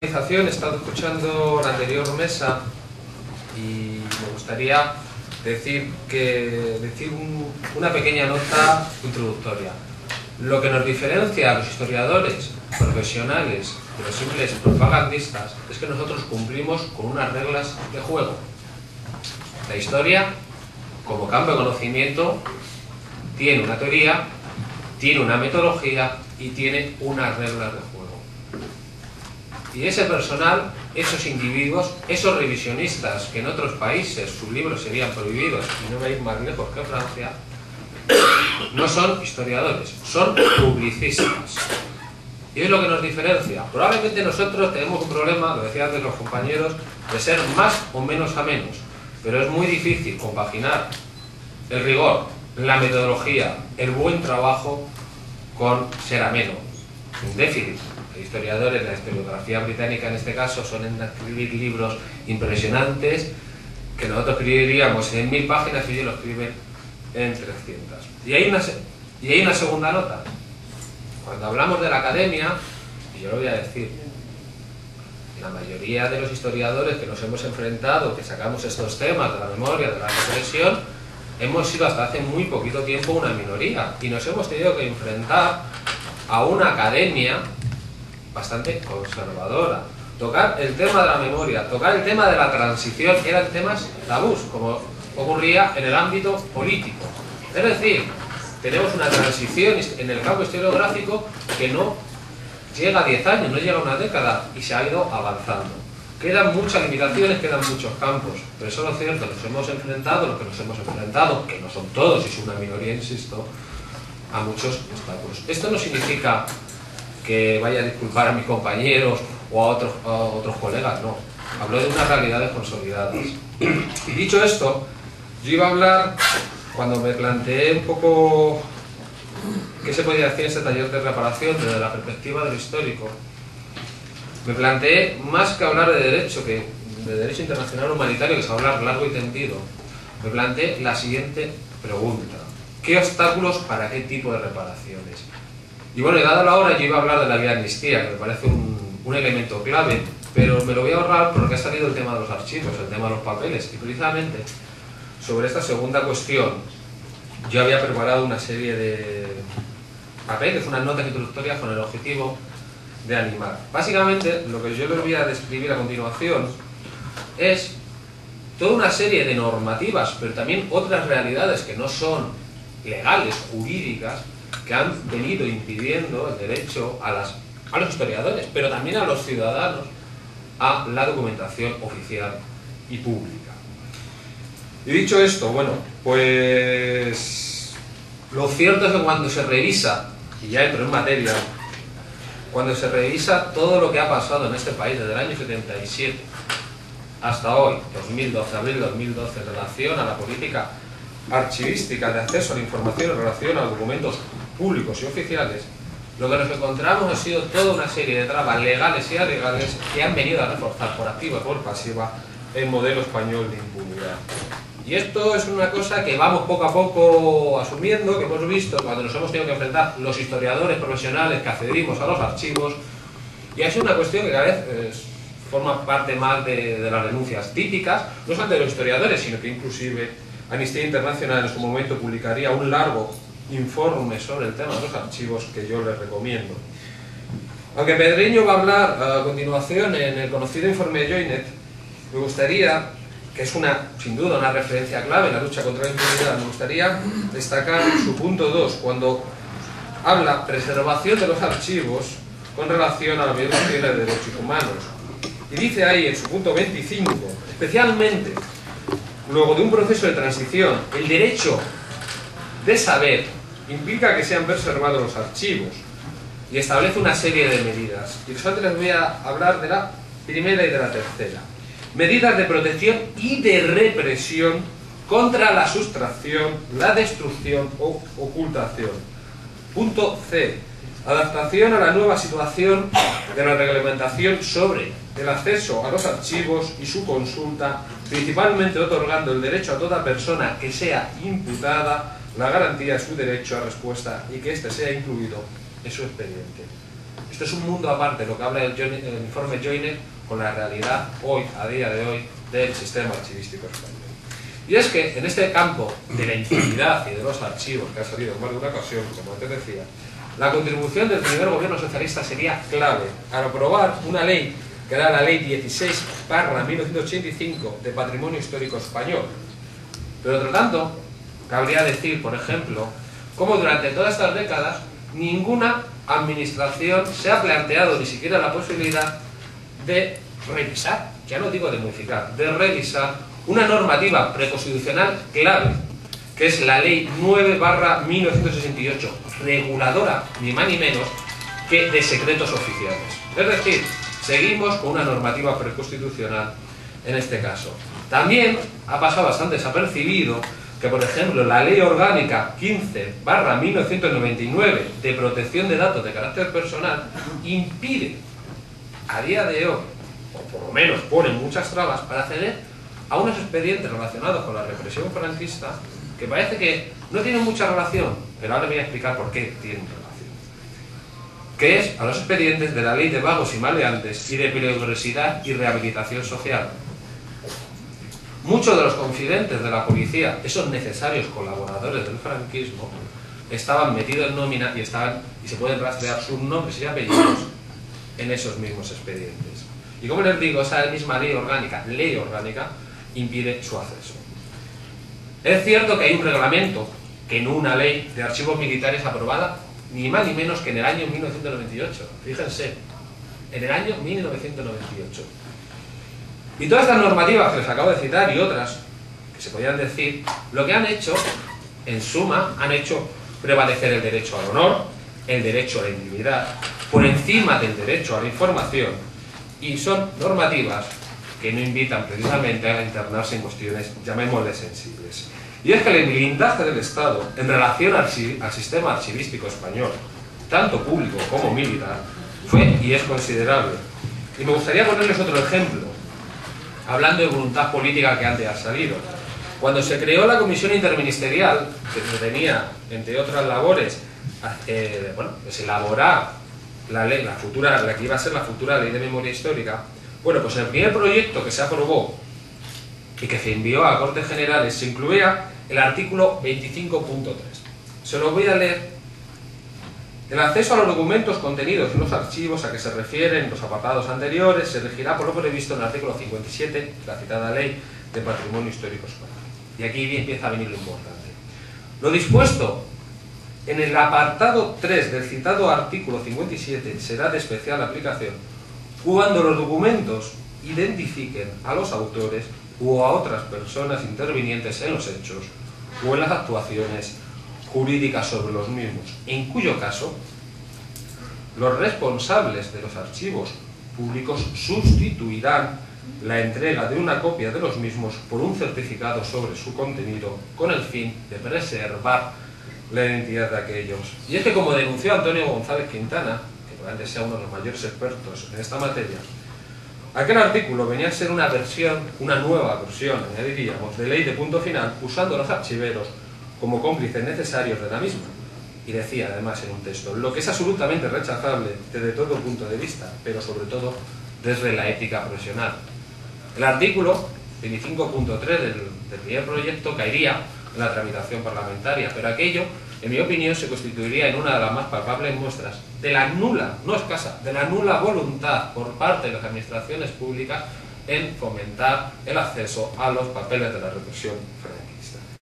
He estado escuchando la anterior mesa y me gustaría decir una pequeña nota introductoria. Lo que nos diferencia a los historiadores profesionales de los simples propagandistas es que nosotros cumplimos con unas reglas de juego. La historia, como campo de conocimiento, tiene una teoría, tiene una metodología y tiene unas reglas de juego. Y ese personal, esos individuos, esos revisionistas que en otros países sus libros serían prohibidos, y no voy a ir más lejos que Francia, no son historiadores, son publicistas. Y es lo que nos diferencia. Probablemente nosotros tenemos un problema, lo decían de los compañeros, de ser más o menos amenos, pero es muy difícil compaginar el rigor, la metodología, el buen trabajo con ser ameno. Un déficit. Los historiadores, la historiografía británica en este caso, suelen escribir libros impresionantes que nosotros escribiríamos en 1000 páginas y ellos lo escriben en 300. Y hay una segunda nota. Cuando hablamos de la academia, y yo lo voy a decir, la mayoría de los historiadores que nos hemos enfrentado, que sacamos estos temas de la memoria, de la reflexión, hemos sido hasta hace muy poquito tiempo una minoría y nos hemos tenido que enfrentar a una academia bastante conservadora. Tocar el tema de la memoria, tocar el tema de la transición eran temas tabús, como ocurría en el ámbito político. Es decir, tenemos una transición en el campo historiográfico que no llega a 10 años, no llega a una década y se ha ido avanzando. Quedan muchas limitaciones, quedan muchos campos, pero eso es lo cierto, nos hemos enfrentado, lo que nos hemos enfrentado, que no son todos, y es una minoría, insisto, a muchos obstáculos. Esto no significa que vaya a disculpar a mis compañeros o a otros colegas, no. Hablo de unas realidades consolidadas. Y dicho esto, yo iba a hablar, cuando me planteé un poco qué se podía hacer en este taller de reparación desde la perspectiva de lo histórico, me planteé, más que hablar de derecho internacional humanitario, que es hablar largo y tendido, me planteé la siguiente pregunta: ¿qué obstáculos para qué tipo de reparaciones? Y bueno, dada la hora, yo iba a hablar de la vía amnistía, que me parece un elemento clave, pero me lo voy a ahorrar porque ha salido el tema de los archivos, el tema de los papeles, y precisamente sobre esta segunda cuestión yo había preparado una serie de papeles, unas notas introductorias con el objetivo de animar. Básicamente, lo que yo les voy a describir a continuación es toda una serie de normativas, pero también otras realidades que no son legales, jurídicas, que han venido impidiendo el derecho a los historiadores, pero también a los ciudadanos, a la documentación oficial y pública. Y dicho esto, bueno, pues lo cierto es que cuando se revisa, y ya entro en materia, cuando se revisa todo lo que ha pasado en este país desde el año 77 hasta hoy, 2012, abril de 2012, en relación a la política archivística de acceso a la información en relación a documentos públicos y oficiales, lo que nos encontramos ha sido toda una serie de trabas legales y alegales que han venido a reforzar por activa y por pasiva el modelo español de impunidad. Y esto es una cosa que vamos poco a poco asumiendo, que hemos visto cuando nos hemos tenido que enfrentar los historiadores profesionales que accedimos a los archivos, y ha sido una cuestión que cada vez forma parte más de las denuncias típicas, no solamente de los historiadores, sino que inclusive Amnistía Internacional en su momento publicaría un largo informe sobre el tema de los archivos que yo les recomiendo. Aunque Pedreño va a hablar a continuación en el conocido informe de Joinet, me gustaría, que es sin duda una referencia clave en la lucha contra la impunidad, me gustaría destacar su punto 2, cuando habla preservación de los archivos con relación a la violación de derechos humanos. Y dice ahí en su punto 25, especialmente luego de un proceso de transición, el derecho de saber implica que sean preservados los archivos, y establece una serie de medidas. Y solamente les voy a hablar de la primera y de la tercera. Medidas de protección y de represión contra la sustracción, la destrucción o ocultación. Punto C. Adaptación a la nueva situación de la reglamentación sobre el acceso a los archivos y su consulta, principalmente otorgando el derecho a toda persona que sea imputada la garantía de su derecho a respuesta y que éste sea incluido en su expediente. Esto es un mundo aparte, lo que habla el informe Joyner con la realidad hoy, a día de hoy, del sistema archivístico español. Y es que en este campo de la intimidad y de los archivos, que ha salido en más de una ocasión, como antes decía, la contribución del primer gobierno socialista sería clave al aprobar una ley, que era la Ley 16/1985 de Patrimonio Histórico Español. Pero, otro tanto, cabría decir, por ejemplo, cómo durante todas estas décadas ninguna administración se ha planteado ni siquiera la posibilidad de revisar, ya no digo de modificar, de revisar una normativa preconstitucional clave, que es la Ley 9/1968, reguladora ni más ni menos que de secretos oficiales. Es decir, seguimos con una normativa preconstitucional en este caso. También ha pasado bastante desapercibido que, por ejemplo, la Ley Orgánica 15/1999 de protección de datos de carácter personal impide a día de hoy, o por lo menos pone muchas trabas para acceder a unos expedientes relacionados con la represión franquista que parece que no tienen mucha relación, pero ahora voy a explicar por qué tienen relación. Que es a los expedientes de la Ley de Vagos y Maleantes y de Peligrosidad y Rehabilitación Social. Muchos de los confidentes de la policía, esos necesarios colaboradores del franquismo, estaban metidos en nómina y se pueden rastrear sus nombres y apellidos en esos mismos expedientes. Y como les digo, esa misma ley orgánica, impide su acceso. Es cierto que hay un reglamento, que no una ley de archivos militares aprobada, ni más ni menos que en el año 1998. Fíjense, en el año 1998. Y todas estas normativas que les acabo de citar y otras que se podían decir, lo que han hecho, en suma, han hecho prevalecer el derecho al honor, el derecho a la intimidad, por encima del derecho a la información, y son normativas que no invitan precisamente a internarse en cuestiones, llamémosle, sensibles. Y es que el blindaje del Estado en relación al sistema archivístico español, tanto público como militar, fue y es considerable. Y me gustaría ponerles otro ejemplo, hablando de voluntad política que antes ha salido. Cuando se creó la comisión interministerial, que tenía, entre otras labores, pues elaborar la ley, la que iba a ser la futura ley de memoria histórica, bueno, pues en el primer proyecto que se aprobó y que se envió a Cortes Generales se incluía el artículo 25.3. Se lo voy a leer. El acceso a los documentos contenidos en los archivos a que se refieren los apartados anteriores se regirá por lo previsto en el artículo 57 de la citada Ley de Patrimonio Histórico Español. Y aquí empieza a venir lo importante. Lo dispuesto en el apartado 3 del citado artículo 57 será de especial aplicación cuando los documentos identifiquen a los autores o a otras personas intervinientes en los hechos o en las actuaciones jurídicas sobre los mismos, en cuyo caso los responsables de los archivos públicos sustituirán la entrega de una copia de los mismos por un certificado sobre su contenido con el fin de preservar la identidad de aquellos. Y es que, como denunció Antonio González Quintana, que probablemente sea uno de los mayores expertos en esta materia, aquel artículo venía a ser una nueva versión, añadiríamos, de ley de punto final, usando los archiveros como cómplices necesarios de la misma. Y decía además en un texto, lo que es absolutamente rechazable desde todo punto de vista, pero sobre todo desde la ética profesional. El artículo 25.3 del primer proyecto caería en la tramitación parlamentaria, pero aquello, en mi opinión, se constituiría en una de las más palpables muestras de la nula, no escasa, de la nula voluntad por parte de las administraciones públicas en fomentar el acceso a los papeles de la represión franquista.